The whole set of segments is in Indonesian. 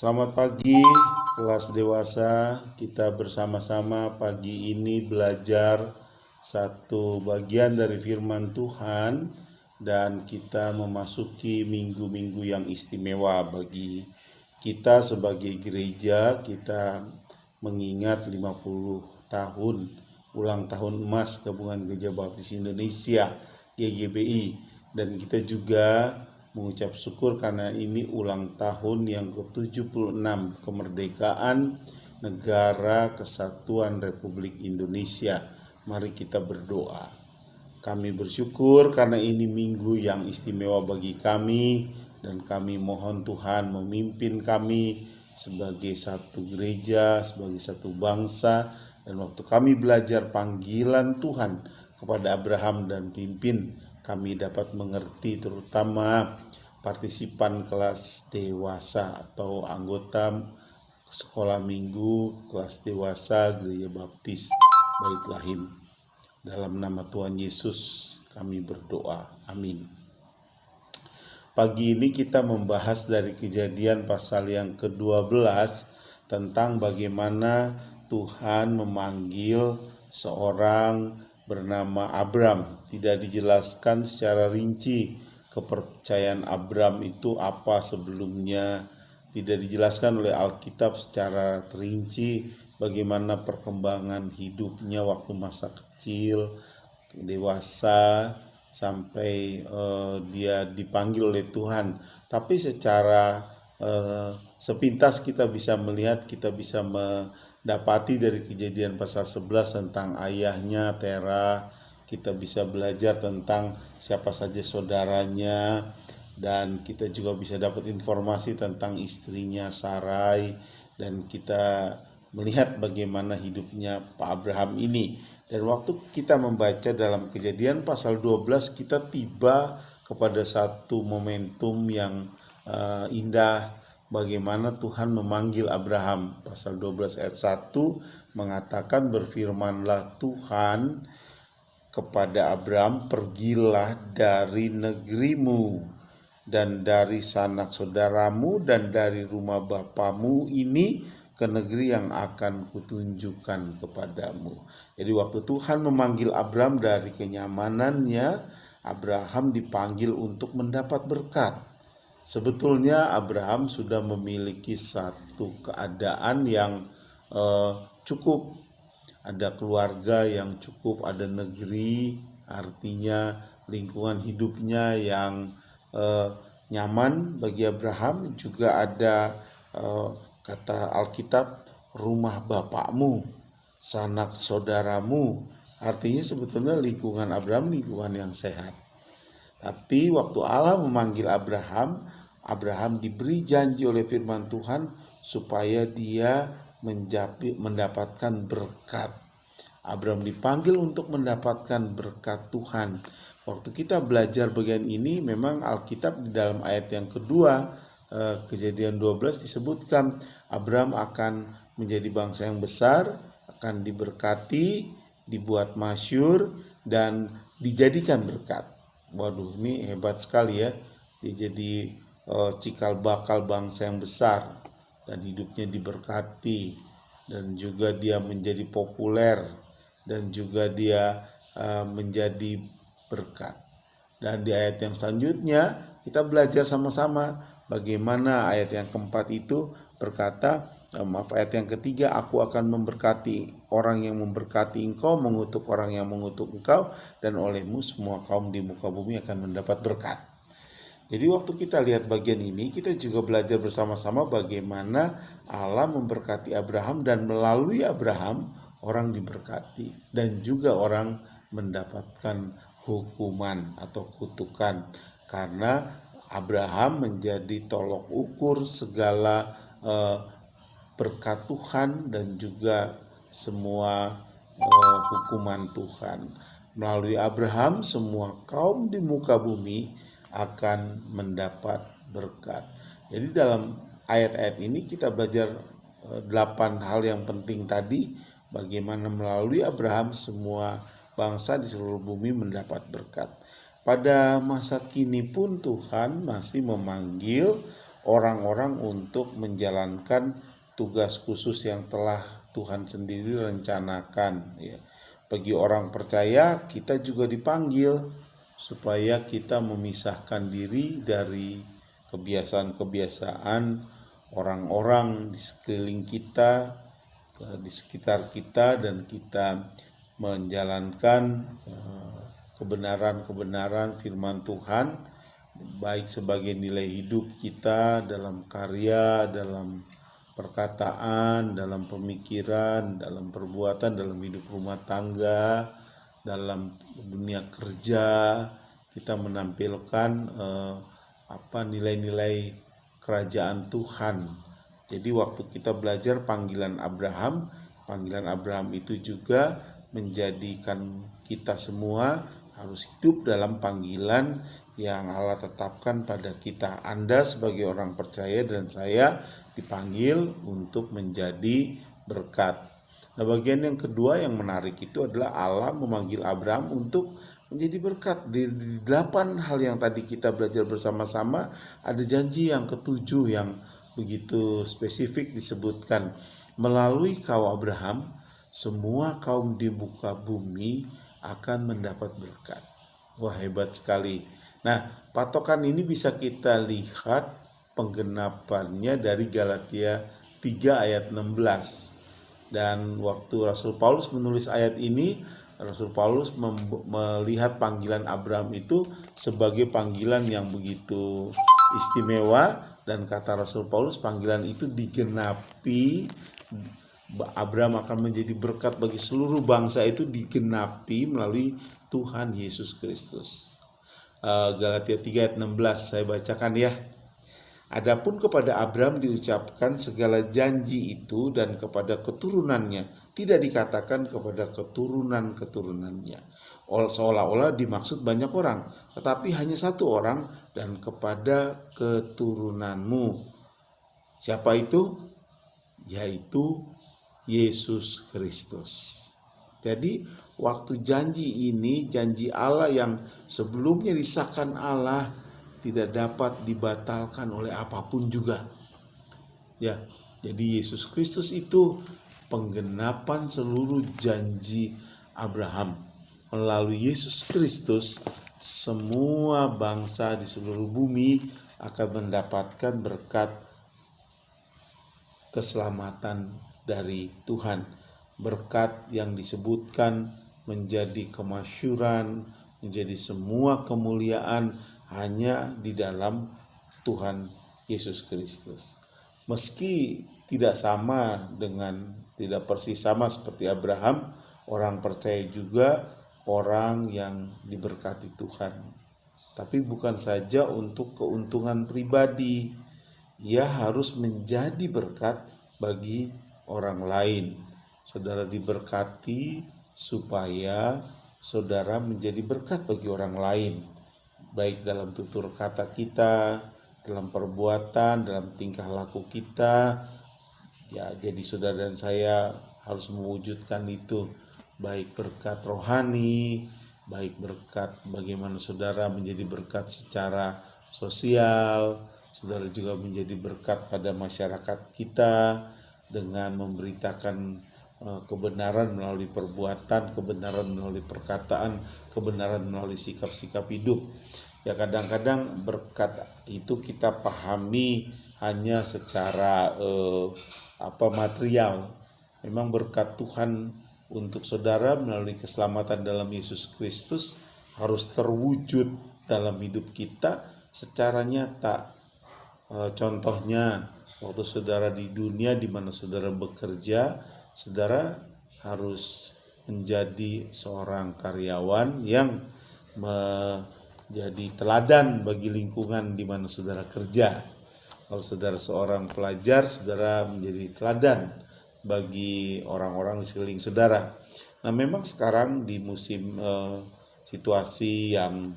Selamat pagi kelas dewasa. Kita bersama-sama pagi ini belajar satu bagian dari firman Tuhan dan kita memasuki minggu-minggu yang istimewa bagi kita sebagai gereja. Kita mengingat 50 tahun ulang tahun emas Gabungan Gereja Baptis Indonesia GGBI, dan kita juga mengucap syukur karena ini ulang tahun yang ke-76 kemerdekaan Negara Kesatuan Republik Indonesia. Mari kita berdoa. Kami bersyukur karena ini minggu yang istimewa bagi kami, dan kami mohon Tuhan memimpin kami sebagai satu gereja, sebagai satu bangsa. Dan waktu kami belajar panggilan Tuhan kepada Abraham dan pimpin, kami dapat mengerti, terutama partisipan kelas dewasa atau anggota sekolah minggu kelas dewasa Gereja Baptis Bait Lahim. Dalam nama Tuhan Yesus kami berdoa, amin. Pagi ini kita membahas dari Kejadian pasal yang ke-12 tentang bagaimana Tuhan memanggil seorang bernama Abram. Tidak dijelaskan secara rinci kepercayaan Abram itu apa sebelumnya. Tidak dijelaskan oleh Alkitab secara terinci bagaimana perkembangan hidupnya waktu masa kecil, dewasa, sampai dia dipanggil oleh Tuhan. Tapi secara sepintas kita bisa melihat, kita bisa mendapati dari Kejadian pasal 11 tentang ayahnya Tera. Kita bisa belajar tentang siapa saja saudaranya, dan kita juga bisa dapat informasi tentang istrinya Sarai, dan kita melihat bagaimana hidupnya Pak Abraham ini. Dan waktu kita membaca dalam Kejadian pasal 12, kita tiba kepada satu momentum yang indah, bagaimana Tuhan memanggil Abraham. Pasal 12 ayat 1 mengatakan, berfirmanlah Tuhan kepada Abram, pergilah dari negerimu dan dari sanak saudaramu dan dari rumah bapamu ini ke negeri yang akan kutunjukkan kepadamu. Jadi waktu Tuhan memanggil Abram dari kenyamanannya, Abraham dipanggil untuk mendapat berkat. Sebetulnya Abraham sudah memiliki satu keadaan yang cukup. Ada keluarga yang cukup, ada negeri, artinya lingkungan hidupnya yang nyaman bagi Abraham. Juga ada kata Alkitab, rumah bapakmu, sanak saudaramu. Artinya sebetulnya lingkungan Abraham lingkungan yang sehat. Tapi waktu Allah memanggil Abraham, Abraham diberi janji oleh firman Tuhan supaya dia mendapatkan berkat. Abraham dipanggil untuk mendapatkan berkat Tuhan. Waktu kita belajar bagian ini, memang Alkitab di dalam ayat yang kedua, Kejadian 12 disebutkan Abraham akan menjadi bangsa yang besar, akan diberkati, dibuat masyhur, dan dijadikan berkat. Waduh, ini hebat sekali ya. Dia jadi cikal bakal bangsa yang besar, dan hidupnya diberkati, dan juga dia menjadi populer, dan juga dia menjadi berkat. Dan di ayat yang selanjutnya kita belajar sama-sama bagaimana ayat yang keempat itu berkata, ayat yang ketiga, aku akan memberkati orang yang memberkati engkau, mengutuk orang yang mengutuk engkau, dan olehmu semua kaum di muka bumi akan mendapat berkat. Jadi waktu kita lihat bagian ini, kita juga belajar bersama-sama bagaimana Allah memberkati Abraham, dan melalui Abraham orang diberkati dan juga orang mendapatkan hukuman atau kutukan, karena Abraham menjadi tolok ukur segala berkat Tuhan dan juga semua hukuman Tuhan. Melalui Abraham semua kaum di muka bumi akan mendapat berkat. Jadi dalam ayat-ayat ini kita belajar 8 hal yang penting tadi, bagaimana melalui Abraham semua bangsa di seluruh bumi mendapat berkat. Pada masa kini pun Tuhan masih memanggil orang-orang untuk menjalankan tugas khusus yang telah Tuhan sendiri rencanakan, ya. Bagi orang percaya, kita juga dipanggil supaya kita memisahkan diri dari kebiasaan-kebiasaan orang-orang di sekeliling kita, di sekitar kita, dan kita menjalankan kebenaran-kebenaran firman Tuhan, baik sebagai nilai hidup kita dalam karya, dalam perkataan, dalam pemikiran, dalam perbuatan, dalam hidup rumah tangga, dalam dunia kerja. Kita menampilkan nilai-nilai kerajaan Tuhan. Jadi waktu kita belajar panggilan Abraham itu juga menjadikan kita semua harus hidup dalam panggilan yang Allah tetapkan pada kita. Anda sebagai orang percaya dan saya dipanggil untuk menjadi berkat. Nah, bagian yang kedua yang menarik itu adalah Allah memanggil Abraham untuk menjadi berkat. Di 8 hal yang tadi kita belajar bersama-sama, ada janji yang ketujuh yang begitu spesifik disebutkan. Melalui kau Abraham, semua kaum di muka bumi akan mendapat berkat. Wah, hebat sekali. Nah, patokan ini bisa kita lihat penggenapannya dari Galatia 3 ayat 16. Dan waktu Rasul Paulus menulis ayat ini, Rasul Paulus melihat panggilan Abraham itu sebagai panggilan yang begitu istimewa, dan kata Rasul Paulus panggilan itu digenapi. Abraham akan menjadi berkat bagi seluruh bangsa itu digenapi melalui Tuhan Yesus Kristus. Galatia 3 ayat 16 saya bacakan ya. Adapun kepada Abraham diucapkan segala janji itu dan kepada keturunannya, tidak dikatakan kepada keturunan-keturunannya. Seolah-olah dimaksud banyak orang, tetapi hanya satu orang, dan kepada keturunanmu. Siapa itu? Yaitu Yesus Kristus. Jadi waktu janji ini, janji Allah yang sebelumnya disahkan Allah, tidak dapat dibatalkan oleh apapun juga. Ya, jadi Yesus Kristus itu penggenapan seluruh janji Abraham. Melalui Yesus Kristus, semua bangsa di seluruh bumi akan mendapatkan berkat keselamatan dari Tuhan. Berkat yang disebutkan menjadi kemasyuran, menjadi semua kemuliaan hanya di dalam Tuhan Yesus Kristus. Meski tidak persis sama seperti Abraham, orang percaya juga orang yang diberkati Tuhan. Tapi bukan saja untuk keuntungan pribadi, ia harus menjadi berkat bagi orang lain. Saudara diberkati supaya saudara menjadi berkat bagi orang lain, baik dalam tutur kata kita, dalam perbuatan, dalam tingkah laku kita. Ya, jadi saudara dan saya harus mewujudkan itu, baik berkat rohani, baik berkat bagaimana saudara menjadi berkat secara sosial, saudara juga menjadi berkat pada masyarakat kita dengan memberitakan kebenaran melalui perbuatan, kebenaran melalui perkataan, kebenaran melalui sikap-sikap hidup. Ya, kadang-kadang berkat itu kita pahami hanya secara material. Memang berkat Tuhan untuk saudara melalui keselamatan dalam Yesus Kristus harus terwujud dalam hidup kita secara nyata. Contohnya waktu saudara di dunia di mana saudara bekerja, saudara harus menjadi seorang karyawan yang jadi teladan bagi lingkungan di mana saudara kerja. Kalau saudara seorang pelajar, saudara menjadi teladan bagi orang-orang di sekeliling saudara. Nah, memang sekarang di musim situasi yang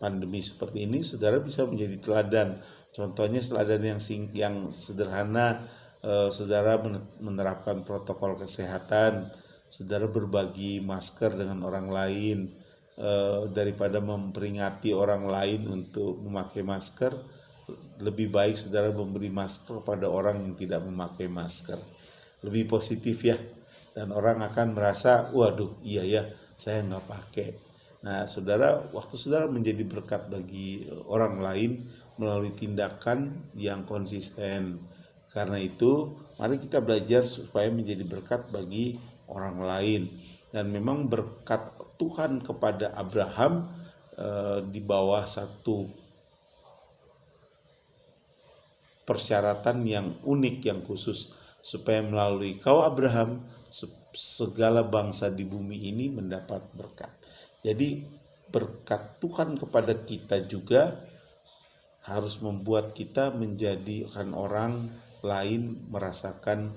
pandemi seperti ini, saudara bisa menjadi teladan. Contohnya teladan yang sederhana, saudara menerapkan protokol kesehatan, saudara berbagi masker dengan orang lain, daripada memperingati orang lain untuk memakai masker, lebih baik saudara memberi masker kepada orang yang tidak memakai masker. Lebih positif ya. Dan orang akan merasa, waduh iya ya saya nggak pakai. Nah saudara, waktu saudara menjadi berkat bagi orang lain melalui tindakan yang konsisten. Karena itu mari kita belajar supaya menjadi berkat bagi orang lain. Dan memang berkat Tuhan kepada Abraham di bawah satu persyaratan yang unik, yang khusus, supaya melalui kau Abraham segala bangsa di bumi ini mendapat berkat. Jadi berkat Tuhan kepada kita juga harus membuat kita menjadikan orang lain merasakan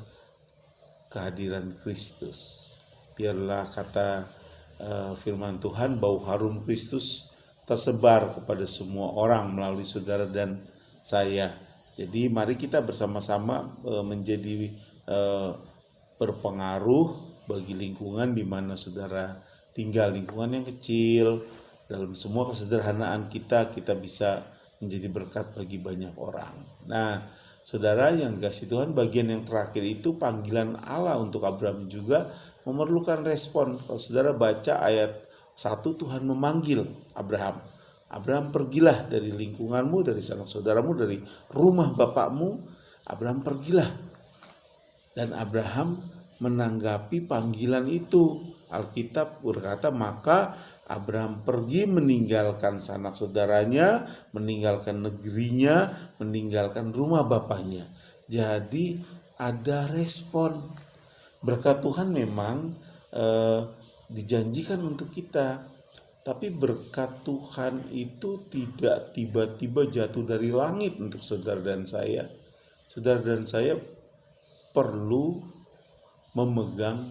kehadiran Kristus. Biarlah kata firman Tuhan, bau harum Kristus tersebar kepada semua orang melalui saudara dan saya. Jadi mari kita bersama-sama menjadi berpengaruh bagi lingkungan di mana saudara tinggal, lingkungan yang kecil. Dalam semua kesederhanaan kita bisa menjadi berkat bagi banyak orang. Nah, saudara yang dikasihi Tuhan, bagian yang terakhir itu panggilan Allah untuk Abraham juga memerlukan respon. Kalau saudara baca ayat 1, Tuhan memanggil Abraham. Abraham, pergilah dari lingkunganmu, dari sanak saudaramu, dari rumah bapakmu. Abraham pergilah. Dan Abraham menanggapi panggilan itu. Alkitab berkata, maka Abraham pergi meninggalkan sanak saudaranya, meninggalkan negerinya, meninggalkan rumah bapaknya. Jadi ada respon. Berkat Tuhan memang dijanjikan untuk kita, tapi berkat Tuhan itu tidak tiba-tiba jatuh dari langit untuk saudara dan saya. Saudara dan saya perlu memegang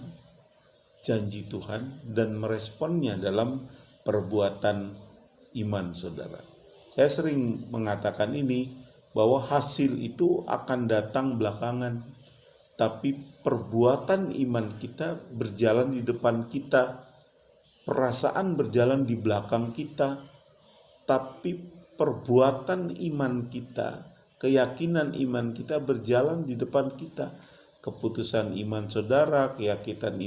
janji Tuhan dan meresponnya dalam perbuatan iman saudara. Saya sering mengatakan ini, bahwa hasil itu akan datang belakangan, tapi perbuatan iman kita berjalan di depan kita, perasaan berjalan di belakang kita, tapi perbuatan iman kita, keyakinan iman kita berjalan di depan kita. Keputusan iman saudara, keyakinan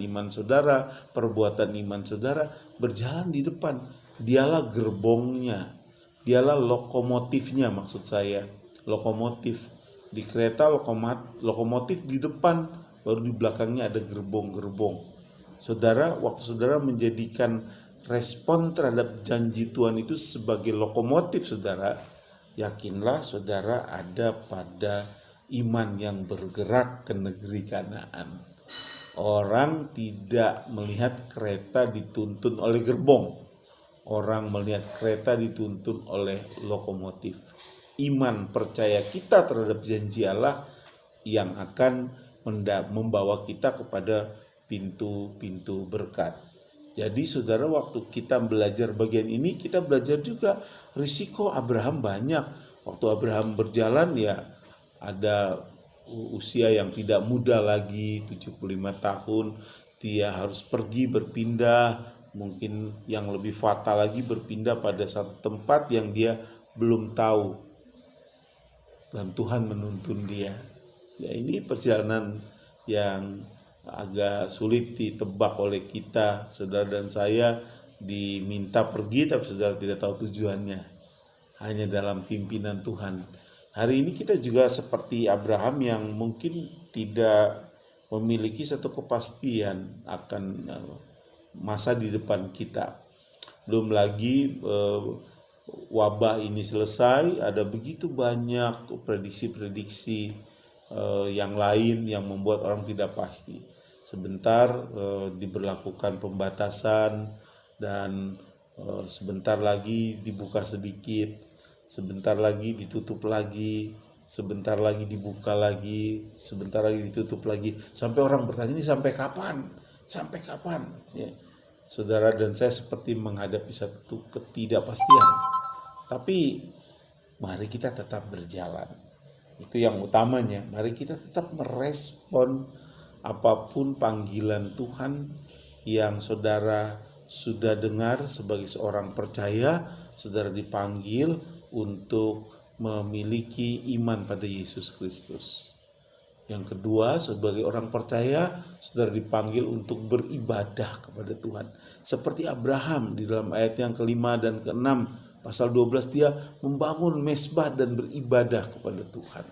iman saudara, perbuatan iman saudara berjalan di depan. Dialah gerbongnya, dialah lokomotifnya, maksud saya lokomotif. Di kereta lokomotif di depan, baru di belakangnya ada gerbong-gerbong. Saudara, waktu saudara menjadikan respon terhadap janji Tuhan itu sebagai lokomotif saudara, yakinlah saudara ada pada iman yang bergerak ke negeri Kanaan. Orang tidak melihat kereta dituntun oleh gerbong. Orang melihat kereta dituntun oleh lokomotif. Iman percaya kita terhadap janji Allah yang akan membawa kita kepada pintu-pintu berkat. Jadi saudara, waktu kita belajar bagian ini, kita belajar juga risiko Abraham banyak. Waktu Abraham berjalan ya ada usia yang tidak muda lagi, 75 tahun, dia harus pergi berpindah, mungkin yang lebih fatal lagi berpindah pada satu tempat yang dia belum tahu. Dan Tuhan menuntun dia. Ya, ini perjalanan yang agak sulit ditebak oleh kita. Saudara dan saya diminta pergi, tapi saudara tidak tahu tujuannya. Hanya dalam pimpinan Tuhan. Hari ini kita juga seperti Abraham yang mungkin tidak memiliki satu kepastian akan masa di depan kita. Belum lagi wabah ini selesai, ada begitu banyak prediksi-prediksi yang lain yang membuat orang tidak pasti. Sebentar diberlakukan pembatasan dan sebentar lagi dibuka sedikit, sebentar lagi ditutup lagi, sebentar lagi dibuka lagi, sebentar lagi ditutup lagi, sampai orang bertanya, ini sampai kapan? Sampai kapan? Ya. Saudara dan saya seperti menghadapi satu ketidakpastian. Tapi mari kita tetap berjalan. Itu yang utamanya. Mari kita tetap merespon apapun panggilan Tuhan yang saudara sudah dengar sebagai seorang percaya. Saudara dipanggil, untuk memiliki iman pada Yesus Kristus. Yang kedua, sebagai orang percaya, saudara dipanggil untuk beribadah kepada Tuhan. Seperti Abraham di dalam ayat yang kelima dan keenam, pasal 12, dia membangun mezbah dan beribadah kepada Tuhan.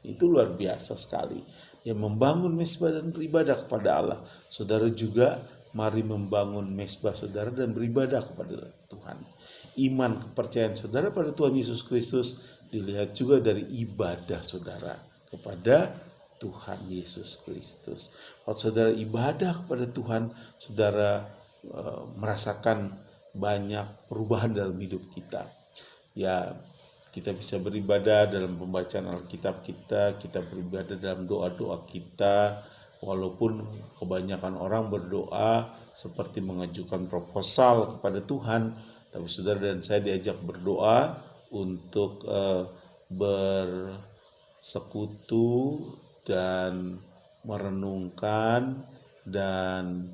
Itu luar biasa sekali. Dia membangun mezbah dan beribadah kepada Allah. Saudara juga mari membangun mezbah saudara dan beribadah kepada Tuhan. Iman kepercayaan saudara pada Tuhan Yesus Kristus dilihat juga dari ibadah saudara kepada Tuhan Yesus Kristus. Kalau saudara ibadah kepada Tuhan, saudara merasakan banyak perubahan dalam hidup kita. Ya, kita bisa beribadah dalam pembacaan Alkitab kita beribadah dalam doa-doa kita, walaupun kebanyakan orang berdoa seperti mengajukan proposal kepada Tuhan, tapi saudara dan saya diajak berdoa untuk bersekutu dan merenungkan dan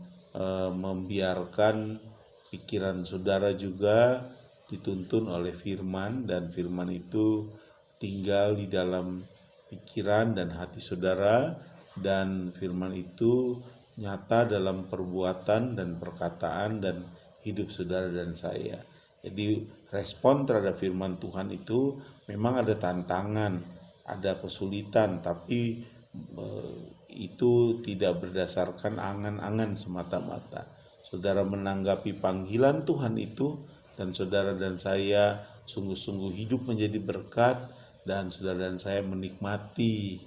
membiarkan pikiran saudara juga dituntun oleh firman, dan firman itu tinggal di dalam pikiran dan hati saudara, dan firman itu nyata dalam perbuatan dan perkataan dan hidup saudara dan saya. Jadi respon terhadap firman Tuhan itu memang ada tantangan, ada kesulitan, tapi itu tidak berdasarkan angan-angan semata-mata. Saudara menanggapi panggilan Tuhan itu, dan saudara dan saya sungguh-sungguh hidup menjadi berkat, dan saudara dan saya menikmati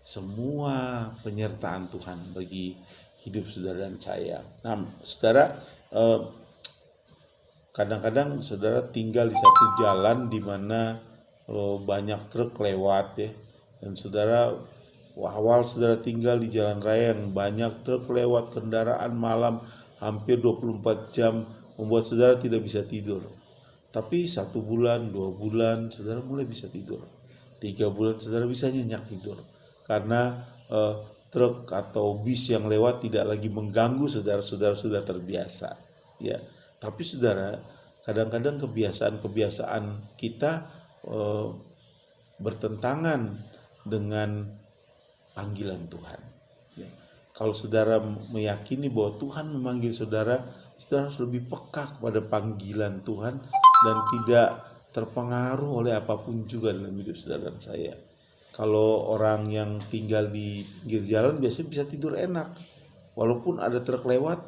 semua penyertaan Tuhan bagi hidup saudara dan saya. Nah, saudara, kadang-kadang saudara tinggal di satu jalan di mana banyak truk lewat ya, dan saudara awal saudara tinggal di jalan raya yang banyak truk lewat, kendaraan malam hampir 24 jam membuat saudara tidak bisa tidur. Tapi 1 bulan, 2 bulan saudara mulai bisa tidur. 3 bulan saudara bisa nyenyak tidur, karena truk atau bis yang lewat tidak lagi mengganggu saudara sudah terbiasa. Ya, tapi saudara, kadang-kadang kebiasaan kita bertentangan dengan panggilan Tuhan. Ya. Kalau saudara meyakini bahwa Tuhan memanggil saudara, saudara harus lebih peka kepada panggilan Tuhan dan tidak terpengaruh oleh apapun juga dalam hidup saudara dan saya. Kalau orang yang tinggal di pinggir jalan biasanya bisa tidur enak, walaupun ada truk lewat,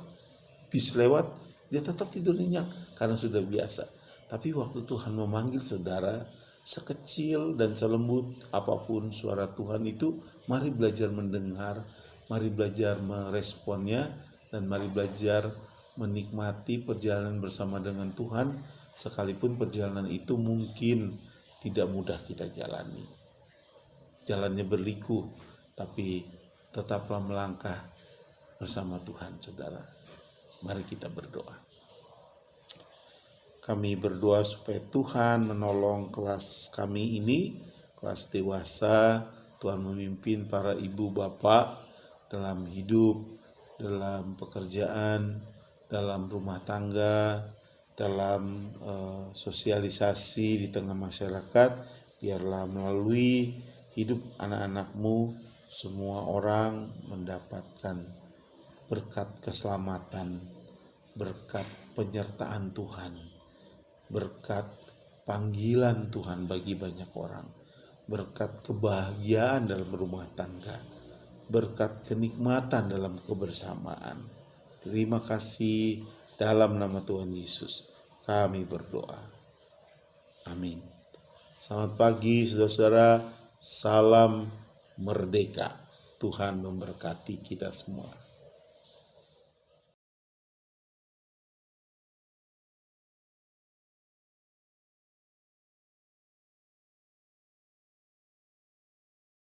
bis lewat, dia tetap tidur nyenyak karena sudah biasa. Tapi waktu Tuhan memanggil saudara, sekecil dan selembut apapun suara Tuhan itu, mari belajar mendengar, mari belajar meresponnya, dan mari belajar menikmati perjalanan bersama dengan Tuhan, sekalipun perjalanan itu mungkin tidak mudah kita jalani. Jalannya berliku, tapi tetaplah melangkah bersama Tuhan, saudara. Mari kita berdoa. Kami berdoa supaya Tuhan menolong kelas kami ini, kelas dewasa. Tuhan memimpin para ibu bapak dalam hidup, dalam pekerjaan, dalam rumah tangga, dalam sosialisasi di tengah masyarakat. Biarlah melalui hidup anak-anakmu semua orang mendapatkan berkat keselamatan, berkat penyertaan Tuhan, berkat panggilan Tuhan bagi banyak orang, berkat kebahagiaan dalam rumah tangga, berkat kenikmatan dalam kebersamaan. Terima kasih, dalam nama Tuhan Yesus kami berdoa. Amin. Selamat pagi saudara-saudara, salam merdeka. Tuhan memberkati kita semua.